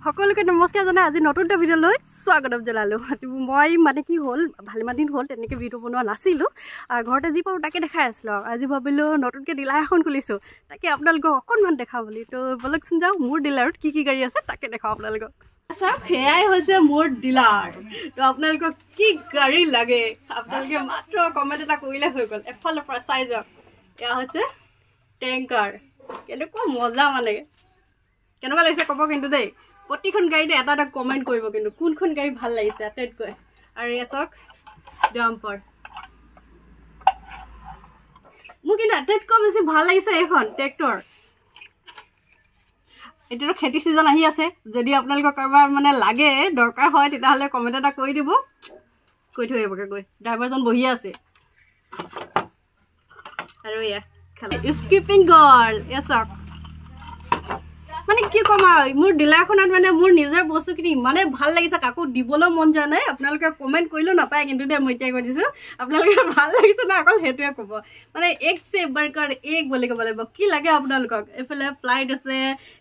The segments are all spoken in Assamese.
সকলোকে নমস্কাৰ জনাই আজি নতুন এটা ভিডিঅ' লৈ স্বাগতম জনালোঁ। মই মানে কি হ'ল ভালেমান দিন হ'ল তেনেকৈ ভিডিঅ' বনোৱা নাছিলোঁ, ঘৰতে যি পাৰোঁ তাকে দেখাই আছিলোঁ। আজি ভাবিলোঁ নতুনকৈ ডিলাৰ এখন খুলিছোঁ, তাকে আপোনালোকক অকণমান দেখাওঁ বুলি। তো বলকচোন যাওঁ মোৰ ডিলাৰত কি কি গাড়ী আছে তাকে দেখাওঁ আপোনালোকক। চাওক সেয়াই হৈছে মোৰ ডিলাৰ। তো আপোনালোকক কি গাড়ী লাগে আপোনালোকে মাত্ৰ কমেণ্ট এটা কৰিলে হৈ গ'ল। এফালৰ পৰা চাই যাওক, এয়া হৈছে টেংকাৰ। কেনেকুৱা মজা মানে, কেনেকুৱা লাগিছে ক'ব কিন্তু দেই। প্ৰতিখন গাড়ীতে এটা এটা কমেণ্ট কৰিব কিন্তু কোনখন গাড়ী ভাল লাগিছে আটাইতকৈ। আৰু এয়া চাওক ডাম্পাৰ, মোৰ কিন্তু আটাইতকৈ বেছি ভাল লাগিছে এইখন ট্ৰেক্টৰ। এতিয়াতো খেতি ছিজন আহি আছে, যদি আপোনালোকৰ কাৰোবাৰ মানে লাগে দৰকাৰ হয় তেতিয়াহ'লে কমেণ্ট এটা কৰি দিব, কৈ থৈ আহিবগৈ গৈ। ড্ৰাইভাৰজন বহিয়ে আছে। আৰু এয়া স্কিপিং গাৰ্ল, এয়া চাওক মানে কি ক'ম আৰু মোৰ ডিলাৰখনত মানে মোৰ নিজৰ বস্তুখিনি ইমানেই ভাল লাগিছে, কাকো দিবলৈ মন যোৱা নাই। আপোনালোকে কমেণ্ট কৰিলেও নাপায় কিন্তু দেই, মই এতিয়াই কৈ দিছোঁ। আপোনালোকে ভাল লাগিছে না অকল সেইটোৱে ক'ব, মানে এক চে বাৰকাৰ এক বুলি ক'ব লাগিব। কি লাগে আপোনালোকক? এইফালে ফ্লাইট আছে,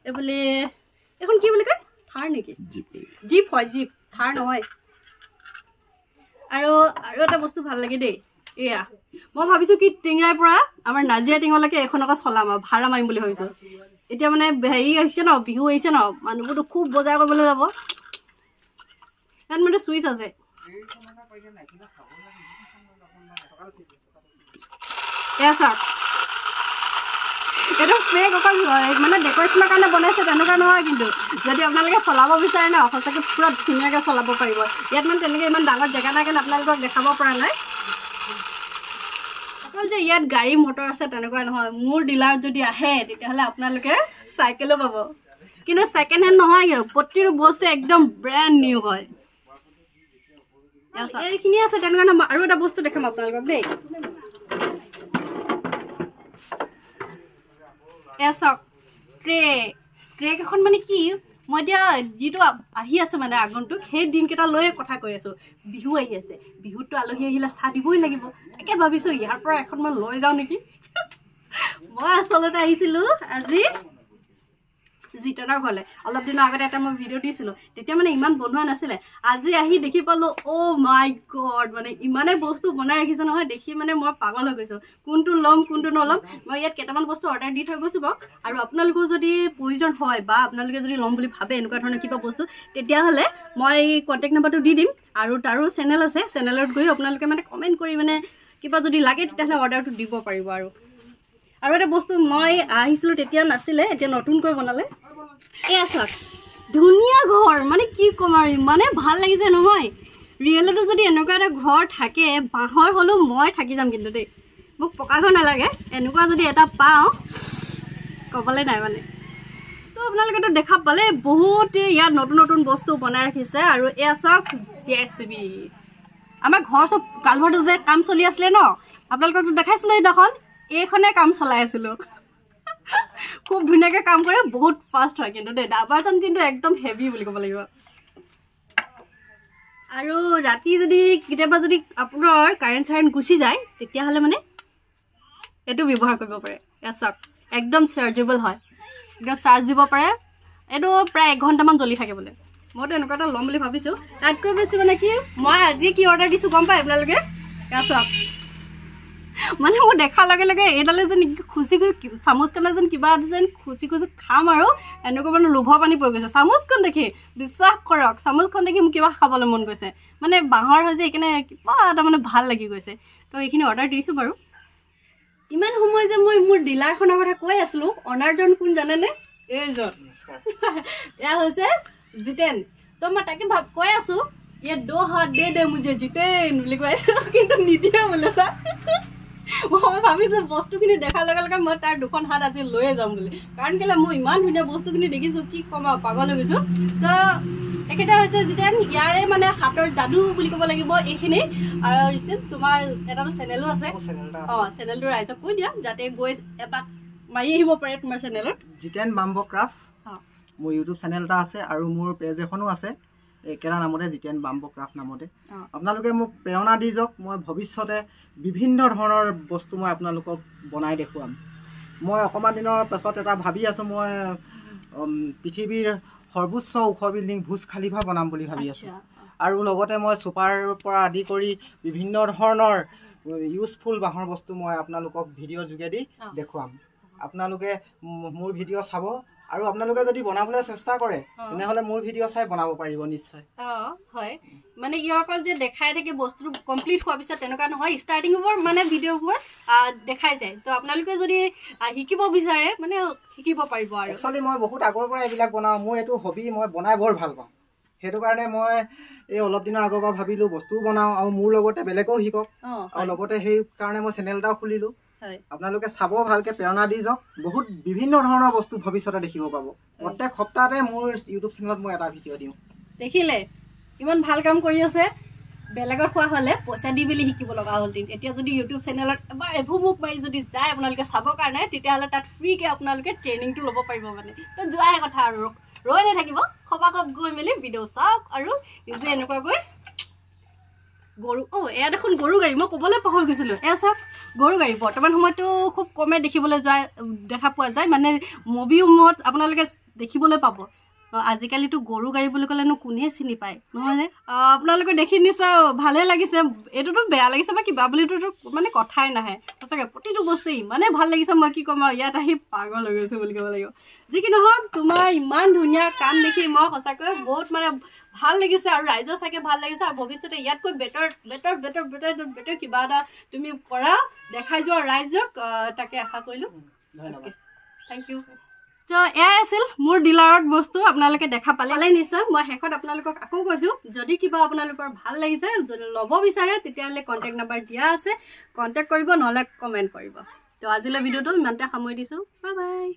এইফালে এইখন কি বুলি কয় থাৰ নেকি? জীপ হয়, জীপ, থাৰ নহয়। আৰু এটা বস্তু ভাল লাগে দেই, এয়া মই ভাবিছোঁ কি টিংৰাইৰ পৰা আমাৰ নাজিৰা টিঙলৈকে এখন আকৌ চলাম আৰু ভাড়া মাৰিম বুলি ভাবিছোঁ। এতিয়া মানে হেৰি আহিছে ন, বিহু আহিছে ন, মানুহবোৰতো খুব বজাৰ কৰিবলৈ যাব। ইয়াত মানে চুইচ আছে, এয়া চাওক এইটো ফেক অকল মানে ডেকৰেশ্যনৰ কাৰণে বনাইছে তেনেকুৱা নহয়। কিন্তু যদি আপোনালোকে চলাব বিচাৰে ন, সঁচাকৈ পুৰা ধুনীয়াকৈ চলাব পাৰিব। ইয়াত মানে তেনেকৈ ইমান ডাঙৰ জেগা নাই কাৰণে আপোনালোকক দেখাব পৰা নাই। অকল যে ইয়াত গাড়ী মটৰ আছে তেনেকুৱা নহয়, মোৰ ডিলাৰত যদি আহে তেতিয়াহ'লে আপোনালোকে চাইকেলো পাব, কিন্তু ছেকেণ্ড হেণ্ড নহয়। কিন্তু প্ৰতিটো বস্তু একদম ব্ৰেণ্ড নিউ হয়। এইখিনি আছে তেনেকুৱা নহয়। আৰু এটা বস্তু দেখাম আপোনালোকক দেই, এয়া চাওক ট্ৰেক এখন। মানে কি মই এতিয়া যিটো আহি আছে মানে আগন্তুক সেই দিনকেইটা লৈয়ে কথা কৈ আছোঁ। বিহু আহি আছে, বিহুততো আলহী আহিলে চাহ দিবই লাগিব। তাকে ভাবিছোঁ ইয়াৰ পৰা এখন মই লৈ যাওঁ নেকি। মই আচলতে আহিছিলোঁ আজি জিতনৰ ঘৰলৈ। অলপ দিনৰ আগতে এটা মই ভিডিঅ' দিছিলোঁ, তেতিয়া মানে ইমান বনোৱা নাছিলে। আজি আহি দেখি পালোঁ অ' মাই গড, মানে ইমানেই বস্তু বনাই ৰাখিছে নহয়, দেখি মানে মই পাগল হৈ গৈছোঁ। কোনটো ল'ম কোনটো নল'ম। মই ইয়াত কেইটামান বস্তু অৰ্ডাৰ দি থৈ গৈছোঁ বাৰু। আৰু আপোনালোকৰ যদি প্ৰয়োজন হয় বা আপোনালোকে যদি ল'ম বুলি ভাবে এনেকুৱা ধৰণৰ কিবা বস্তু, তেতিয়াহ'লে মই কণ্টেক্ট নাম্বাৰটো দি দিম। আৰু তাৰো চেনেল আছে, চেনেলত গৈ আপোনালোকে মানে কমেণ্ট কৰি মানে কিবা যদি লাগে তেতিয়াহ'লে অৰ্ডাৰটো দিব পাৰিব। আৰু এটা বস্তু মই আহিছিলোঁ তেতিয়া নাছিলে, এতিয়া নতুনকৈ বনালে। এয়া চাওক ধুনীয়া ঘৰ, মানে কি ক'ম আৰু ইমানে ভাল লাগিছে নহয়। ৰিয়েলতো যদি এনেকুৱা এটা ঘৰ থাকে, বাঁহৰ হ'লেও মই থাকি যাম কিন্তু দেই। মোক পকা ঘৰ নালাগে, এনেকুৱা যদি এটা পাওঁ ক'বলৈ নাই মানে। তো আপোনালোকেতো দেখা পালে বহুত ইয়াত নতুন নতুন বস্তু বনাই ৰাখিছে। আৰু এয়া চাওক JCB, আমাৰ ঘৰ চব কালভাৰটো যে কাম চলি আছিলে ন, আপোনালোককতো দেখাইছিলোঁ এইদিনাখন, এইখনে কাম চলাই আছিলোঁ। খুব ধুনীয়াকৈ কাম কৰে, বহুত ফাষ্ট হয় কিন্তু দেই। ড্ৰাইভাৰজন কিন্তু একদম হেভি বুলি ক'ব লাগিব। আৰু ৰাতি যদি কেতিয়াবা যদি আপোনাৰ কাৰেণ্ট গুচি যায় তেতিয়াহ'লে মানে এইটো ব্যৱহাৰ কৰিব পাৰে। এয়া চাওক একদম চাৰ্জেবল হয়, একদম চাৰ্জ দিব পাৰে। এইটো প্ৰায় 1 ঘণ্টামান জ্বলি থাকে বোলে। মইতো এনেকুৱা এটা ল'ম বুলি ভাবিছোঁ। তাতকৈ বেছি মানে কি মই আজি কি অৰ্ডাৰ দিছোঁ গম পায় আপোনালোকে? এয়া চাওক মানে মোৰ দেখাৰ লগে লগে এইডালে যেন খুচি খুচি চামুচখনে যেন কিবা যেন খুচি খুচি খাম আৰু এনেকুৱা মানে লোভৰ পানী পৰি গৈছে চামুচখন দেখি। বিশ্বাস কৰক চামুচখন দেখি মোক কিবা খাবলৈ মন গৈছে। মানে বাঁহৰ হৈ যে এইকাৰণে কিবা এটা মানে ভাল লাগি গৈছে। তো এইখিনি অৰ্ডাৰ দিছোঁ বাৰু। ইমান সময় যে মই মোৰ ডিলাৰখনৰ কথা কৈ আছিলোঁ, অনাৰজন কোন জানেনে? এইজন এয়া হৈছে জিতেন। তো মই তাকে কৈ আছোঁ ইয়াত 2 হাত দে মুজে জিতেন বুলি কৈ আছোঁ, কিন্তু নিদিয়ে বোলে চা। মই ভাবিছোঁ বস্তুখিনি দেখাৰ লগে লগে মই তাৰ 2খন হাত আজি লৈয়ে যাম বুলি। কাৰণ কেলৈ মই ইমান ধুনীয়া বস্তুখিনি দেখিছোঁ, কি ক'ম আৰু পাগল হৈ গৈছোঁ। তো একেটা হৈছে জিতেন, ইয়াৰে মানে হাতৰ যাদু বুলি ক'ব লাগিব এইখিনি। আৰু জিতেন তোমাৰ এটাতো চেনেলো আছে, চেনেলটো ৰাইজক কৈ দিয়া যাতে গৈ এপাক মাৰি আহিব পাৰে তোমাৰ চেনেলত। জিতেন বাম্বো ক্ৰাফ্ট মোৰ ইউটিউব চেনেল এটা আছে আৰু মোৰ পেজ এখনো আছে একেটা নামতে, জিতেন বাম্বো ক্ৰাফ্ট নামতে। আপোনালোকে মোক প্ৰেৰণা দি যাওক, মই ভৱিষ্যতে বিভিন্ন ধৰণৰ বস্তু মই আপোনালোকক বনাই দেখুৱাম। মই অকণমান দিনৰ পাছত এটা ভাবি আছোঁ, মই পৃথিৱীৰ সৰ্বোচ্চ ওখ বিল্ডিং ভুজ খালিফা বনাম বুলি ভাবি আছোঁ আৰু লগতে মই ছুপাৰৰ পৰা আদি কৰি বিভিন্ন ধৰণৰ ইউজফুল বাঁহৰ বস্তু মই আপোনালোকক ভিডিঅ'ৰ যোগেদি দেখুৱাম আপোনালোকে মোৰ ভিডিঅ' চাব আৰু আপোনালোকে যদি বনাবলৈ চেষ্টা কৰে তেনেহ'লে মোৰ ভিডিঅ' চাই বনাব পাৰিব নিশ্চয় হয় মানে ই অকল যে দেখাই থাকে বস্তুটো কমপ্লিট হোৱাৰ পিছত তেনেকুৱা নহয় ষ্টাৰ্টিংবোৰ মানে ভিডিঅ'বোৰ দেখাই যায় তো আপোনালোকে যদি শিকিব বিচাৰে মানে শিকিব পাৰিব আৰু একচুৱেলি মই বহুত আগৰ পৰা এইবিলাক বনাওঁ মোৰ এইটো হবি মই বনাই বৰ ভাল পাওঁ সেইটো কাৰণে মই এই অলপ দিনৰ আগৰ পৰা ভাবিলোঁ বস্তুও বনাওঁ আৰু মোৰ লগতে বেলেগেও শিকক আৰু লগতে সেই কাৰণে মই চেনেল এটাও খুলিলোঁ আপোনালোকে চাব ভালকে প্ৰেৰণা দি যাওক বহুত বিভিন্ন ধৰণৰ বস্তু ভৱিষ্যতে দেখিব পাব প্ৰত্যেক সপ্তাহতে মোৰ ইউটিউব চেনেলত মই এটা ভিডিঅ' দিওঁ দেখিলে ইমান ভাল কাম কৰি আছে বেলেগত খোৱা হ'লে পইচা দি মেলি শিকিব লগা হ'ল এতিয়া যদি ইউটিউব চেনেলত এবাৰ এভুমুক মাৰি যদি যায় আপোনালোকে চাবৰ কাৰণে তেতিয়াহ'লে তাত ফ্ৰীকৈ আপোনালোকে ট্ৰেইনিংটো ল'ব পাৰিব মানে তো যোৱাহে কথা আৰু ৰৈ নাথাকিব খপাখপ গৈ মেলি ভিডিঅ' চাওক আৰু নিজে এনেকুৱাকৈ গৰু এয়া দেখোন গৰু গাড়ী মই ক'বলৈ পাহৰি গৈছিলোঁ এয়া চাওক গৰু গাড়ী বৰ্তমান সময়তো খুব কমে দেখিবলৈ দেখা পোৱা যায় মানে মুভিসমূহত আপোনালোকে দেখিবলৈ পাব আজিকালিতো গৰু গাড়ী বুলি ক'লেনো কোনে চিনি পায় নহয়নে আপোনালোকে দেখি নিশ্চয় ভালে লাগিছে এইটোতো বেয়া লাগিছে বা কিবা বুলিতো মানে কথাই নাহে সঁচাকৈ প্ৰতিটো বস্তু ইমানেই ভাল লাগিছে মই কি ক'ম আৰু ইয়াত আহি পাগল হৈ গৈছোঁ বুলি ক'ব লাগিব যি কি নহওক তোমাৰ ইমান ধুনীয়া কাম দেখি মই সঁচাকৈ বহুত মানে ভাল লাগিছে আৰু ৰাইজৰ চাগে ভাল লাগিছে আৰু ভৱিষ্যতে ইয়াতকৈ বেটাৰ কিবা এটা তুমি কৰা দেখাই যোৱা ৰাইজক তাকে আশা কৰিলোঁ থেংক ইউ তো এয়াই আছিল মোৰ ডিলাৰত বস্তু আপোনালোকে দেখা পালে নিশ্চয় মই শেষত আপোনালোকক আকৌ কৈছোঁ যদি কিবা আপোনালোকৰ ভাল লাগিছে যদি ল'ব বিচাৰে তেতিয়াহ'লে কণ্টেক্ট নাম্বাৰ দিয়া আছে কণ্টেক্ট কৰিব নহ'লে কমেণ্ট কৰিব তো আজিলৈ ভিডিঅ'টো ইমানতে সামৰি দিছোঁ বাই বাই